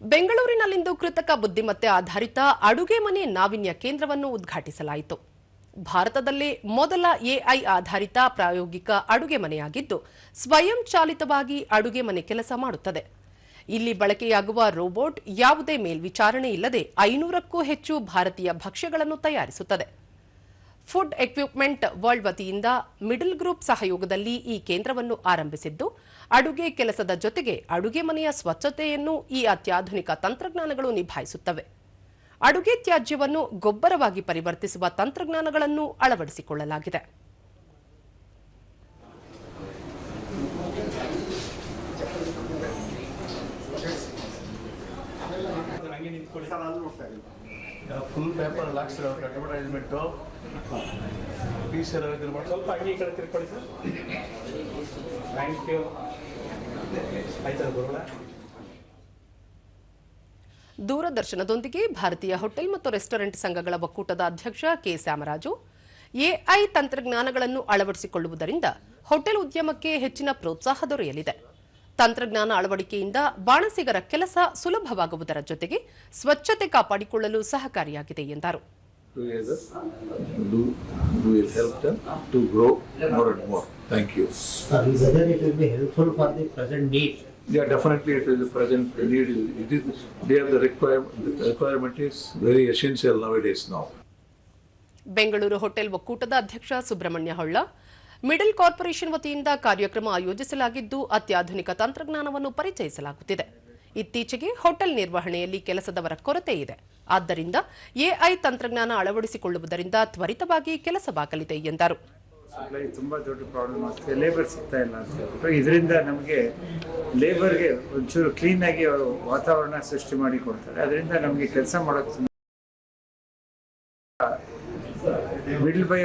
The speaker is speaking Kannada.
ಬೆಂಗಳೂರಿನಲ್ಲಿಂದು ಕೃತಕ ಬುದ್ಧಿಮತ್ತೆ ಆಧಾರಿತ ಅಡುಗೆ ಮನೆ ನಾವೀನ್ಯ ಕೇಂದ್ರವನ್ನು ಉದ್ಘಾಟಿಸಲಾಯಿತು. ಭಾರತದಲ್ಲೇ ಮೊದಲ ಎಐ ಆಧಾರಿತ ಪ್ರಾಯೋಗಿಕ ಅಡುಗೆ ಮನೆಯಾಗಿದ್ದು, ಸ್ವಯಂ ಚಾಲಿತವಾಗಿ ಅಡುಗೆ ಮನೆ ಕೆಲಸ ಮಾಡುತ್ತದೆ. ಇಲ್ಲಿ ಬಳಕೆಯಾಗುವ ರೋಬೋಟ್ ಯಾವುದೇ ಮೇಲ್ವಿಚಾರಣೆ ಇಲ್ಲದೆ 500ಕ್ಕೂ ಹೆಚ್ಚು ಭಾರತೀಯ ಭಕ್ಷ್ಯಗಳನ್ನು ತಯಾರಿಸುತ್ತದೆ. ಫುಡ್ ಎಕ್ವಿಪ್ಮೆಂಟ್ ವರ್ಲ್ಡ್ ವತಿಯಿಂದ ಮಿಡಲ್ ಗ್ರೂಪ್ ಸಹಯೋಗದಲ್ಲಿ ಈ ಕೇಂದ್ರವನ್ನು ಆರಂಭಿಸಿದ್ದು, ಅಡುಗೆ ಕೆಲಸದ ಜೊತೆಗೆ ಅಡುಗೆ ಮನೆಯ ಸ್ವಚ್ಛತೆಯನ್ನು ಈ ಅತ್ಯಾಧುನಿಕ ತಂತ್ರಜ್ಞಾನಗಳು ನಿಭಾಯಿಸುತ್ತವೆ. ಅಡುಗೆ ತ್ಯಾಜ್ಯವನ್ನು ಗೊಬ್ಬರವಾಗಿ ಪರಿವರ್ತಿಸುವ ತಂತ್ರಜ್ಞಾನಗಳನ್ನು ಅಳವಡಿಸಿಕೊಳ್ಳಲಾಗಿದೆ. ಫುಲ್ ಪೇಪರ್ ಹಾಕ್ಸಿರೋ ಅಡ್ವರ್ಟೈಸ್ಮೆಂಟು ಸ್ವಲ್ಪ ಅಂಗಿ ಕಡೆ ತಿರ್ಕೊಳ್ಳಿ ಸರ್. Thank you. ಆಯ್ತಲ್ಲ ಬರೋಣ. ದೂರದರ್ಶನದೊಂದಿಗೆ ಭಾರತೀಯ ಹೋಟೆಲ್ ಮತ್ತು ರೆಸ್ಟೋರೆಂಟ್ ಸಂಘಗಳ ಒಕ್ಕೂಟದ ಅಧ್ಯಕ್ಷ ಕೆ ಶ್ಯಾಮರಾಜು, ಎಐ ತಂತ್ರಜ್ಞಾನಗಳನ್ನು ಅಳವಡಿಸಿಕೊಳ್ಳುವುದರಿಂದ ಹೋಟೆಲ್ ಉದ್ಯಮಕ್ಕೆ ಹೆಚ್ಚಿನ ಪ್ರೋತ್ಸಾಹ ದೊರೆಯಲಿದೆ. ತಂತ್ರಜ್ಞಾನ ಅಳವಡಿಕೆಯಿಂದ ಬಾಣಸಿಗರ ಕೆಲಸ ಸುಲಭವಾಗುವುದರ ಜೊತೆಗೆ ಸ್ವಚ್ಛತೆ ಕಾಪಾಡಿಕೊಳ್ಳಲು ಸಹಕಾರಿಯಾಗಿದೆ ಎಂದರು. Yeah, definitely it is the present need. It is there. The requirement is very essential nowadays now. Bengaluru hotel ಒಕ್ಕೂಟದ ಅಧ್ಯಕ್ಷ ಸುಬ್ರಹ್ಮಣ್ಯ ಹೊಳ್ಳ, ಮಿಡಲ್ ಕಾರ್ಪೊರೇಷನ್ ವತಿಯಿಂದ ಕಾರ್ಯಕ್ರಮ ಆಯೋಜಿಸಲಾಗಿದ್ದು, ಅತ್ಯಾಧುನಿಕ ತಂತ್ರಜ್ಞಾನವನ್ನು ಪರಿಚಯಿಸಲಾಗುತ್ತಿದೆ. ಇತ್ತೀಚೆಗೆ ಹೋಟೆಲ್ ನಿರ್ವಹಣೆಯಲ್ಲಿ ಕೆಲಸದವರ ಕೊರತೆ ಇದೆ. ಆದ್ದರಿಂದ ಎಐ ತಂತ್ರಜ್ಞಾನ ಅಳವಡಿಸಿಕೊಳ್ಳುವುದರಿಂದ ತ್ವರಿತವಾಗಿ ಕೆಲಸವಾಗಲಿದೆ ಎಂದರು. ತುಂಬ ದೊಡ್ಡ ಪ್ರಾಬ್ಲಮ್ ಆಗ್ತದೆ, ಲೇಬರ್ ಸಿಗ್ತಾ ಇಲ್ಲ ಅಂತ ಹೇಳ್ಬಿಟ್ಟು ಇದರಿಂದ ನಮಗೆ ಲೇಬರ್ಗೆ ಒಂಚೂರು ಕ್ಲೀನಾಗಿ ಅವರು ವಾತಾವರಣ ಸೃಷ್ಟಿ ಮಾಡಿ ಕೊಡ್ತಾರೆ. ಅದರಿಂದ ನಮಗೆ ಕೆಲಸ ಮಾಡೋಕ್ಕೆ ಮಿಡಲ್ ಬೈ